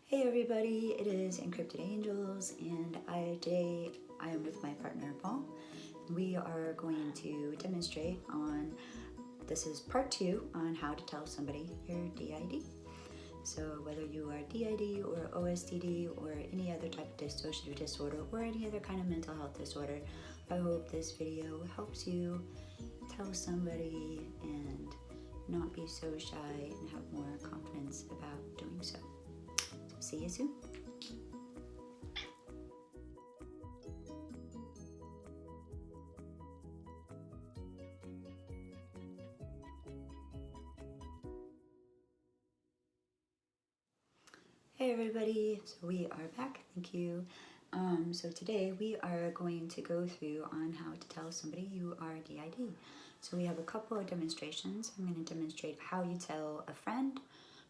Hey everybody, it is Encrypted Angels, and today I am with my partner Paul. We are going to demonstrate on, this is part 2 on how to tell somebody your D.I.D. So whether you are D.I.D or OSDD or any other type of dissociative disorder or any other kind of mental health disorder, I hope this video helps you tell somebody and not be so shy and have more confidence about doing so. See you soon. Hey everybody, so we are back, thank you. So today we are going to go through on how to tell somebody you are D.I.D. So we have a couple of demonstrations. I'm going to demonstrate how you tell a friend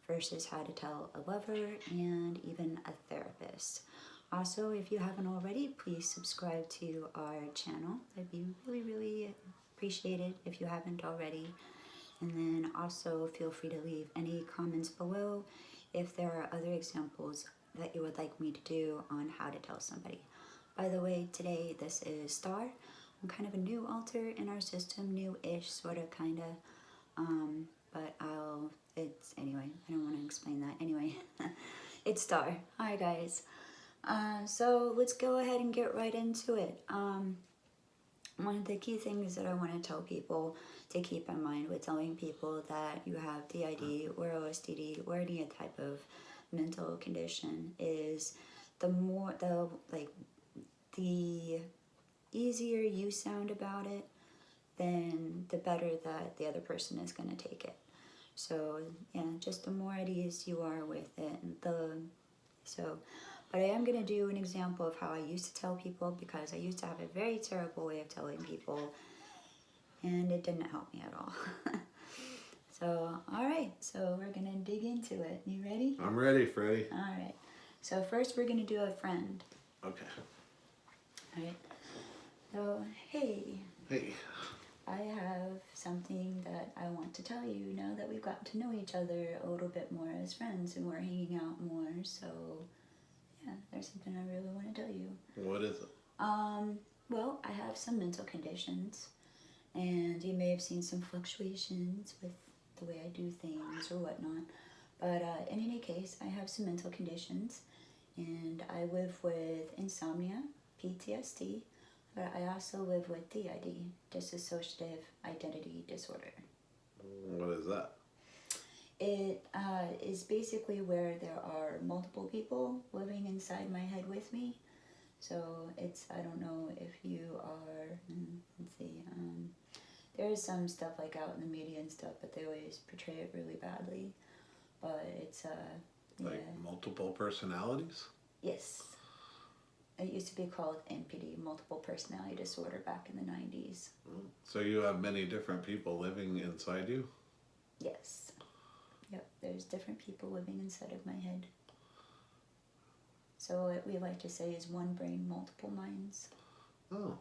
versus how to tell a lover and even a therapist. Also, if you haven't already, please subscribe to our channel. I'd be really appreciated if you haven't already. And then also feel free to leave any comments below if there are other examples that you would like me to do on how to tell somebody. By the way, today this is Star. I'm kind of a new alter in our system, new-ish, sort of, kind of. But anyway, I don't want to explain that. Anyway, it's Star. Hi guys. So let's go ahead and get right into it. One of the key things that I want to tell people to keep in mind with telling people that you have D.I.D or OSDD or any type of mental condition is the easier you sound about it, then the better that the other person is going to take it. So yeah, just the more at ease you are with it, but I am going to do an example of how I used to tell people, because I used to have a very terrible way of telling people and it didn't help me at all. So, alright, so we're going to dig into it. You ready? I'm ready, Freddie. Alright, so first we're going to do a friend. Okay. Alright, so hey. Hey. I have something that I want to tell you now that we've gotten to know each other a little bit more as friends and we're hanging out more, so yeah, there's something I really want to tell you. What is it? Well, I have some mental conditions, and you may have seen some fluctuations with the way I do things or whatnot, but in any case, I have some mental conditions, and I live with insomnia, PTSD, but I also live with D.I.D, dissociative identity disorder. What is that? It is basically where there are multiple people living inside my head with me. So it's, I don't know if you are, let's see, there is some stuff like out in the media and stuff, but they always portray it really badly. But it's, yeah. Like multiple personalities? Yes. It used to be called M.P.D, multiple personality disorder, back in the 90s. So you have many different people living inside you? Yes. Yep, there's different people living inside of my head. So what we like to say is one brain, multiple minds. Oh.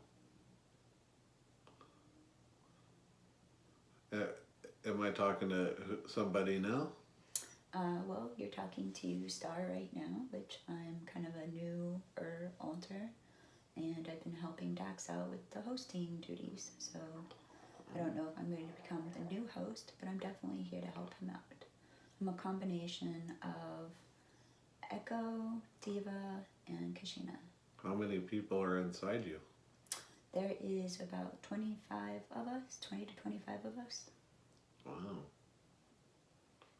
Am I talking to somebody now? Well, you're talking to Star right now, which I'm kind of a newer alter, and I've been helping Dax out with the hosting duties, so I don't know if I'm going to become the new host, but I'm definitely here to help him out. I'm a combination of Echo, Diva, and Kashina. How many people are inside you? There is about 25 of us, 20 to 25 of us. Wow.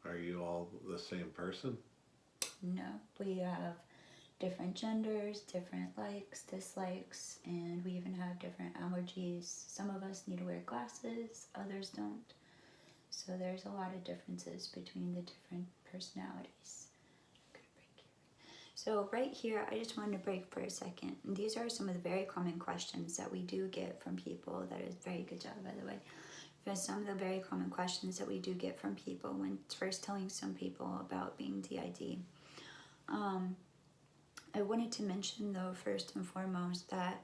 Are you all the same person? No, we have different genders, different likes, dislikes, and we even have different allergies. Some of us need to wear glasses, others don't. So there's a lot of differences between the different personalities. So right here, I just wanted to break for a second. And these are some of the very common questions that we do get from people. That is a very good job, by the way. There's some of the very common questions that we do get from people when first telling some people about being D.I.D. I wanted to mention, though, first and foremost, that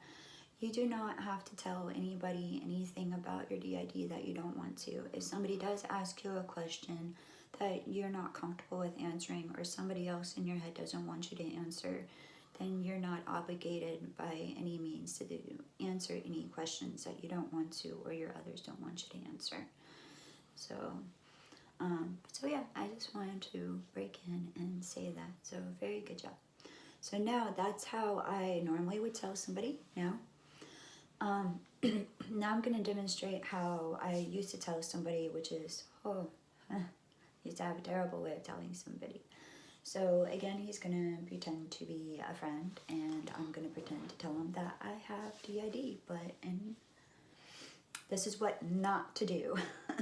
you do not have to tell anybody anything about your D.I.D that you don't want to. If somebody does ask you a question that you're not comfortable with answering, or somebody else in your head doesn't want you to answer, then you're not obligated by any means to answer any questions that you don't want to, or your others don't want you to answer. So, so yeah, I just wanted to break in and say that. So very good job. So now that's how I normally would tell somebody now. Now I'm going to demonstrate how I used to tell somebody, which is, used to have a terrible way of telling somebody. So again, he's going to pretend to be a friend, and I'm going to pretend to tell him that I have D.I.D, and this is what not to do.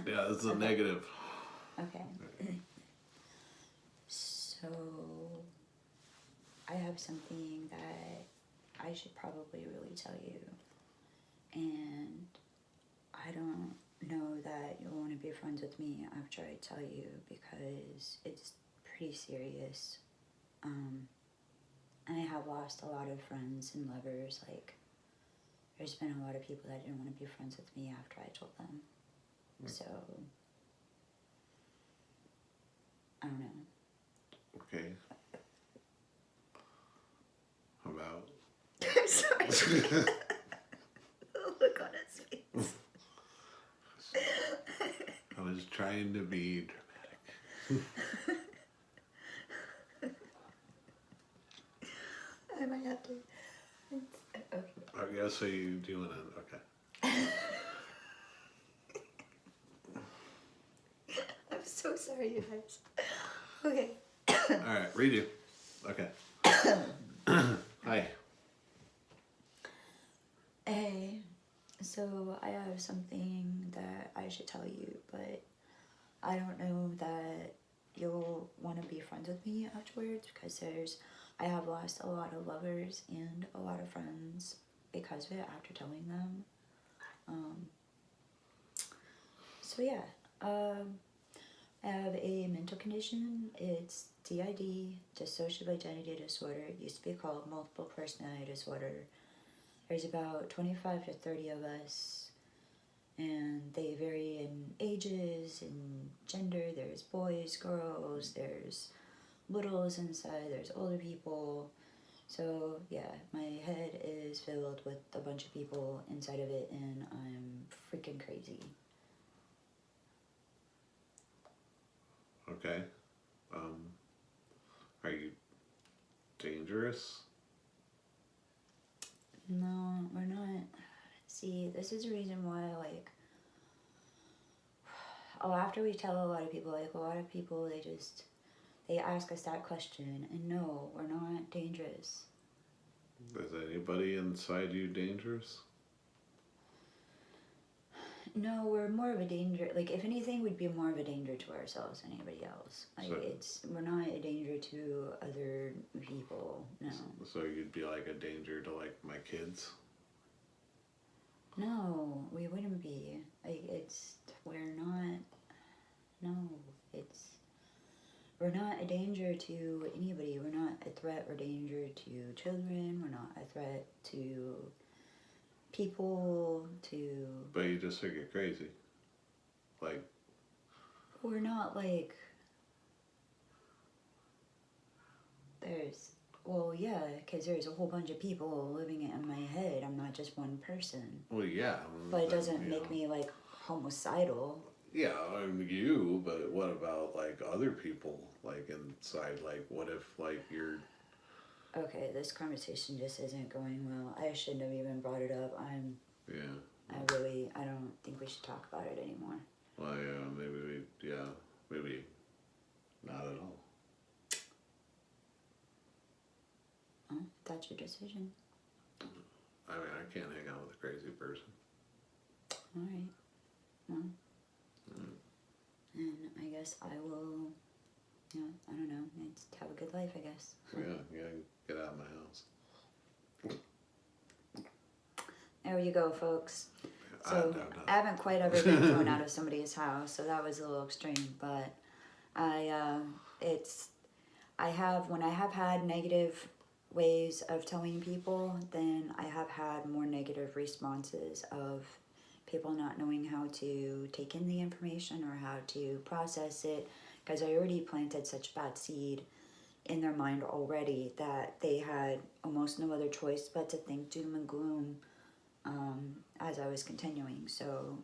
Yeah, this is a Okay. negative. Okay. So I have something that I should probably really tell you, and I don't know that you'll want to be friends with me after I tell you, because it's pretty serious. And I have lost a lot of friends and lovers. Like, there's been a lot of people that didn't want to be friends with me after I told them. So, I don't know. Okay. How about? I'm sorry. Look on his face. I was trying to be dramatic. I might have to. Okay. I guess so you doing it. Okay. I'm so sorry, you guys. Okay. All right, redo. Okay. Hi. Hey, so I have something that I should tell you, but I don't know that you'll want to be friends with me afterwards, because I have lost a lot of lovers and a lot of friends because of it after telling them. So yeah, I have a mental condition. It's D.I.D, dissociative identity disorder. It used to be called multiple personality disorder. There's about 25 to 30 of us, and they vary in ages and gender. There's boys, girls, there's littles inside, there's older people. So yeah, my head is filled with a bunch of people inside of it, and I'm freaking crazy. Okay. Are you dangerous? No, we're not. See, this is the reason why, like, after we tell a lot of people, they ask us that question, and no, we're not dangerous. Is anybody inside you dangerous? No, we're more of a danger. Like, if anything, we'd be more of a danger to ourselves than anybody else. Like, we're not a danger to other people. No. So you'd be like a danger to like my kids? No, we wouldn't be. Like, we're not a danger to anybody. We're not a threat or danger to children. We're not a threat to people, But you just think you're crazy. Like, we're not like, because there's a whole bunch of people living in my head. I'm not just one person. well, yeah. But it doesn't make me like homicidal. Yeah, you, but what about like other people like inside? Like, what if like you're... Okay, this conversation just isn't going well. I shouldn't have even brought it up. I don't think we should talk about it anymore. Well, yeah, maybe not at all. Oh, that's your decision. I mean, I can't hang out with a crazy person. All right. Well, and I guess I will, I don't know, have a good life, I guess. Yeah, get out of my house. There you go, folks. So I haven't quite ever been thrown out of somebody's house, so that was a little extreme. But when I have had negative ways of telling people, then I have had more negative responses of people not knowing how to take in the information or how to process it, because I already planted such bad seed in their mind already that they had almost no other choice but to think doom and gloom as I was continuing. So,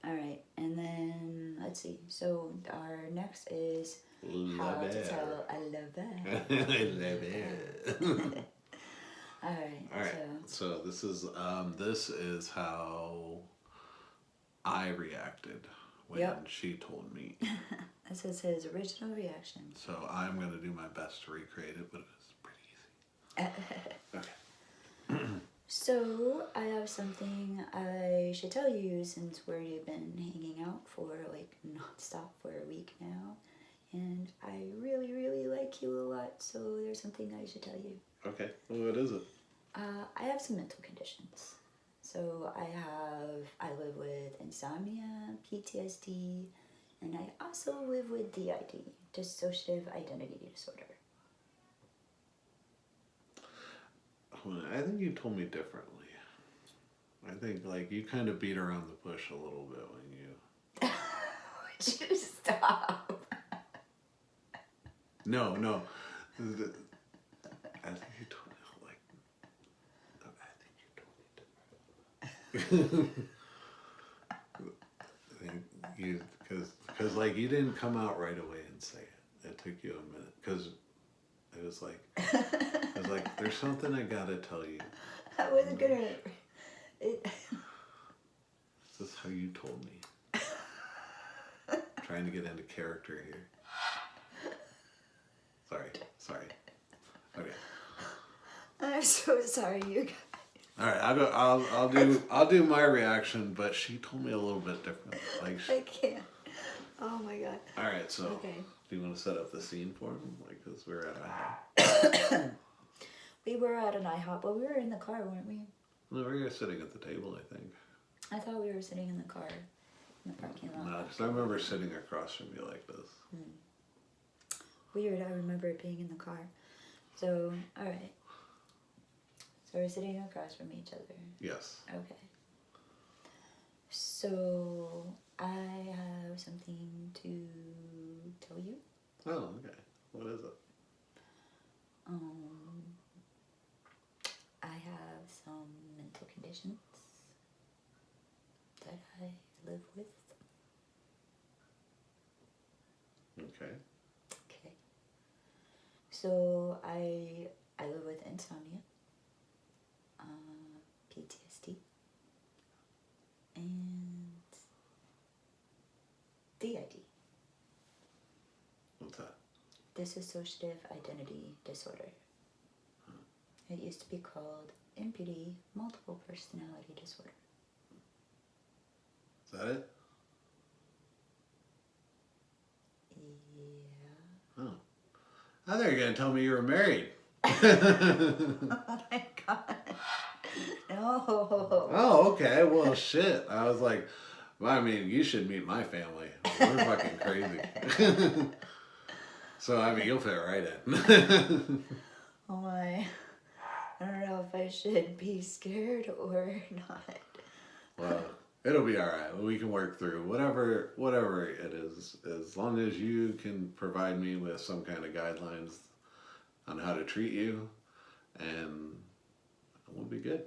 all right, and then let's see. So our next is how to tell a lover. All right. All right. So this is how I reacted when she told me. This is his original reaction. So I'm gonna do my best to recreate it, but it's pretty easy. Okay. So I have something I should tell you since we've been hanging out for like nonstop for a week now, and I really, really like you a lot. So there's something I should tell you. Okay. Well, what is it? I have some mental conditions. So I live with insomnia, PTSD, and I also live with D.I.D, dissociative identity disorder. I think you told me differently. I think like you kind of beat around the bush a little bit when you. Would you stop? No. I think you told me like. I think you told me different. Because like you didn't come out right away and say it. It took you a minute because it was like there's something I gotta tell you. I wasn't gonna. This is how you told me. Trying to get into character here. Sorry. Okay. I'm so sorry, you guys. All right, I'll do my reaction, but she told me a little bit different. Like I can't. Oh my god. All right, so Okay. do you want to set up the scene for him? Like, cause we're at IHOP. We were at an IHOP, but we were in the car, weren't we? No, we were sitting at the table, I think. I thought we were sitting in the car, in the parking lot. No, because I remember sitting across from you like this. Weird, I remember it being in the car. So, alright. So we're sitting across from each other. Yes. Okay. So, I have something to tell you. Oh, okay. What is it? I have some mental conditions that I live with. Okay. Okay. So I live with insomnia, PTSD, and D.I.D. What's that? Dissociative identity disorder. It used to be called M.P.D, multiple personality disorder. Is that it? Yeah. Oh. I thought you were going to tell me you were married. Oh my god. No. Oh, okay. Well, shit. I was like, well, I mean, you should meet my family. We're fucking crazy. So, I mean, you'll fit right in. Oh my. I don't know if I should be scared or not. Well, it'll be all right. We can work through whatever it is, as long as you can provide me with some kind of guidelines on how to treat you, and we'll be good.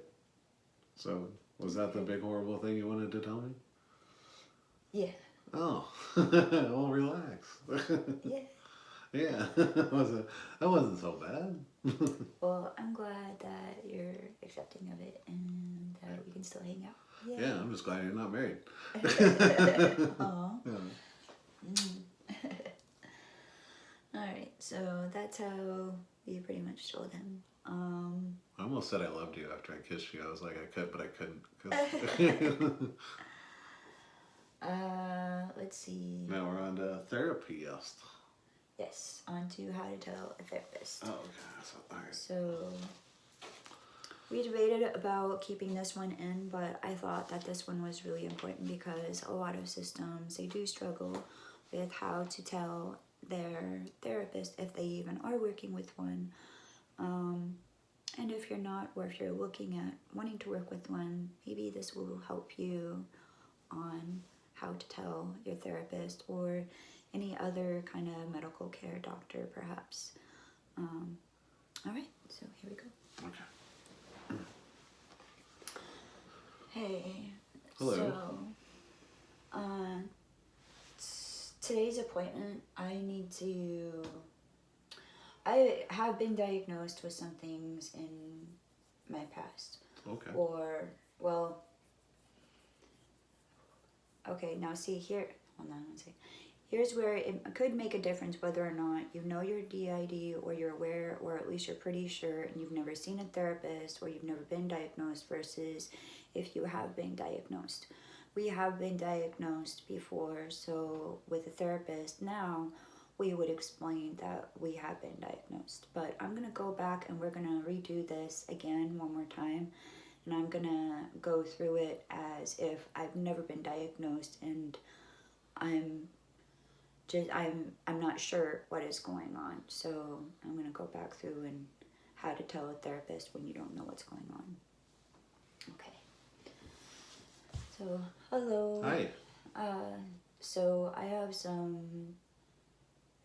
So, was that the big horrible thing you wanted to tell me? Yeah. Oh, well, relax. Yeah. Yeah, that wasn't so bad. Well, I'm glad that you're accepting of it and that we can still hang out. Yeah, I'm just glad you're not married. Aww. Yeah. Alright, so that's how we pretty much told him. I almost said I loved you after I kissed you. I was like, I could, but I couldn't. Let's see. Now we're on to therapy. Yes, on to how to tell a therapist. Oh, okay. So, all right. So we debated about keeping this one in, but I thought that this one was really important because a lot of systems, they do struggle with how to tell their therapist if they even are working with one. And if you're not, or if you're looking at wanting to work with one, maybe this will help you on how to tell your therapist. Or any other kind of medical care doctor, perhaps. All right, so here we go. Okay. Hey. Hello. So, today's appointment, I have been diagnosed with some things in my past. Okay. Or, well, okay, now see here, hold on one second. Here's where it could make a difference whether or not you know your D.I.D. or you're aware, or at least you're pretty sure, and you've never seen a therapist or you've never been diagnosed versus if you have been diagnosed. We have been diagnosed before, so with a therapist now, we would explain that we have been diagnosed. But I'm going to go back and we're going to redo this again one more time. And I'm going to go through it as if I've never been diagnosed and I'm not sure what is going on. So I'm going to go back through and how to tell a therapist when you don't know what's going on. Okay. So, hello. Hi. So I have some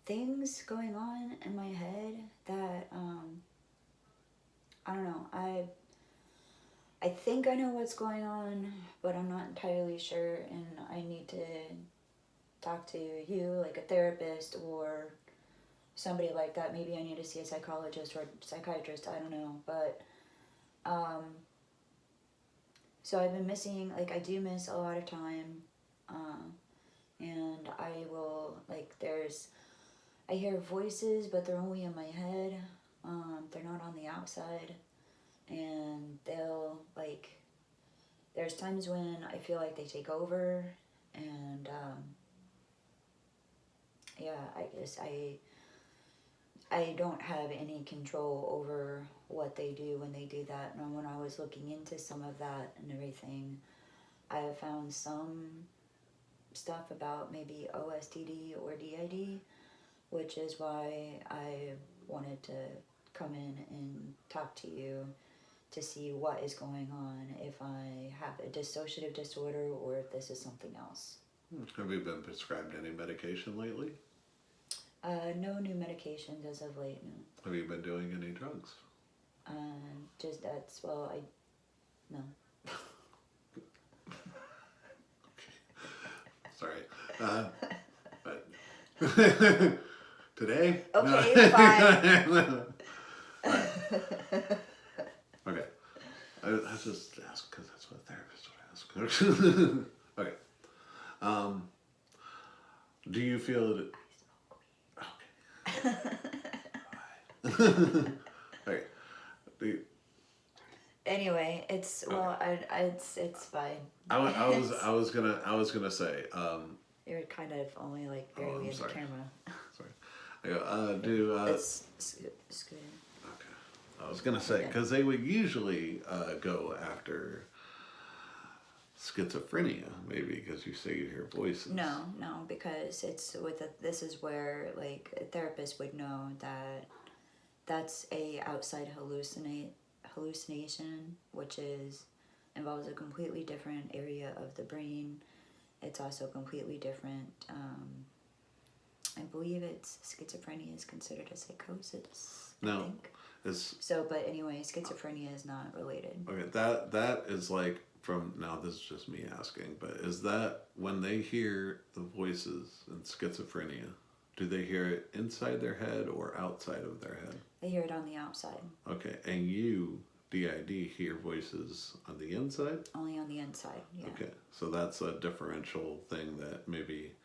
things going on in my head that, I don't know, I think I know what's going on, but I'm not entirely sure, and I need to talk to you, like a therapist or somebody like that. Maybe I need to see a psychologist or psychiatrist, I don't know, but, so I've been missing, like, I do miss a lot of time, and I will, like, I hear voices, but they're only in my head, they're not on the outside, and they'll, like, there's times when I feel like they take over, and, yeah, I guess I don't have any control over what they do when they do that. And when I was looking into some of that and everything, I have found some stuff about maybe OSDD or D.I.D, which is why I wanted to come in and talk to you to see what is going on, if I have a dissociative disorder or if this is something else. Have you been prescribed any medication lately? No new medications as of late, no. Have you been doing any drugs? Just that's, well, no. Sorry. But today? Okay, No. fine. Okay. I just ask because that's what therapists would ask. Okay. Do you feel that? Okay. Okay. Anyway, it's, well, Okay. it's fine. I was gonna say. You're kind of only like barely in the camera. Sorry. I go, It's good. Okay. I was gonna say because they would usually go after schizophrenia, maybe because you say you hear voices. No, because it's this is where like a therapist would know that that's a outside hallucination, which involves a completely different area of the brain. It's also completely different. I believe schizophrenia is considered a psychosis. No, I think. it's But anyway, schizophrenia is not related. okay. That is like from now. This is just me asking, but is that when they hear the voices in schizophrenia? Do they hear it inside their head or outside of their head? They hear it on the outside. Okay, and you, D.I.D, hear voices on the inside? Only on the inside, yeah. Okay, so that's a differential thing that maybe,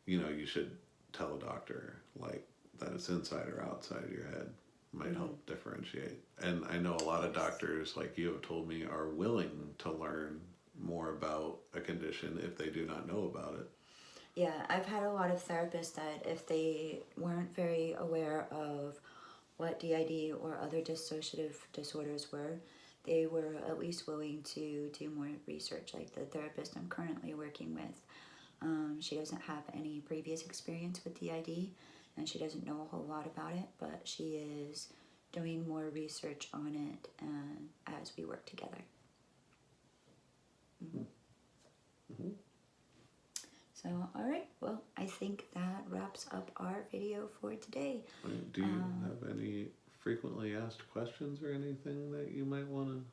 you should tell a doctor, like, that it's inside or outside your head. Might help differentiate. And I know a lot of doctors, like you have told me, are willing to learn more about a condition if they do not know about it. Yeah, I've had a lot of therapists that if they weren't very aware of what D.I.D or other dissociative disorders were, they were at least willing to do more research. Like the therapist I'm currently working with, she doesn't have any previous experience with D.I.D, and she doesn't know a whole lot about it, but she is doing more research on it as we work together. So, all right. Well, I think that wraps up our video for today. Do you have any frequently asked questions or anything that you might want to,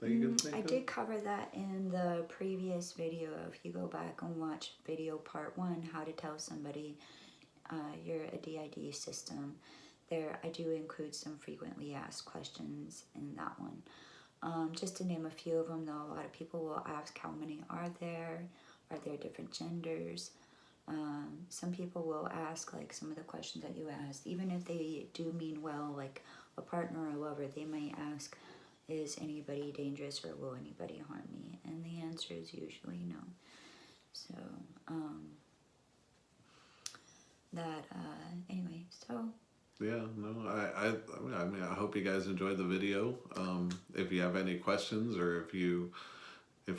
that you can think I of? did cover that in the previous video. If you go back and watch video part 1, how to tell somebody you're a D.I.D system, there I do include some frequently asked questions in that one. Just to name a few of them, though, a lot of people will ask how many are there different genders. Some people will ask like some of the questions that you asked, even if they do mean well, like a partner or a lover, they might ask, is anybody dangerous or will anybody harm me? And the answer is usually no. So anyway, so Yeah, no, I mean, I hope you guys enjoyed the video. If you have any questions, or if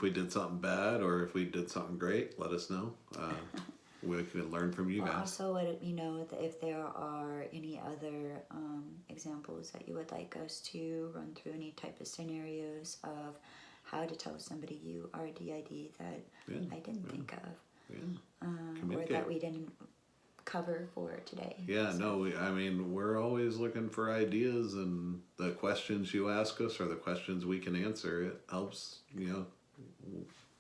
we did something bad, or if we did something great, let us know. We can learn from you guys. Also let me know if there are any other examples that you would like us to run through, any type of scenarios of how to tell somebody you are D.I.D that I didn't think of. Yeah. Or that we didn't cover for today. Yeah, So. no, I mean, we're always looking for ideas, and the questions you ask us or the questions we can answer, it helps,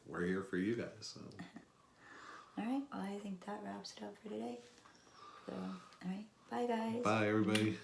we're here for you guys. So. All right, well, I think that wraps it up for today. So, all right, bye guys. Bye, everybody.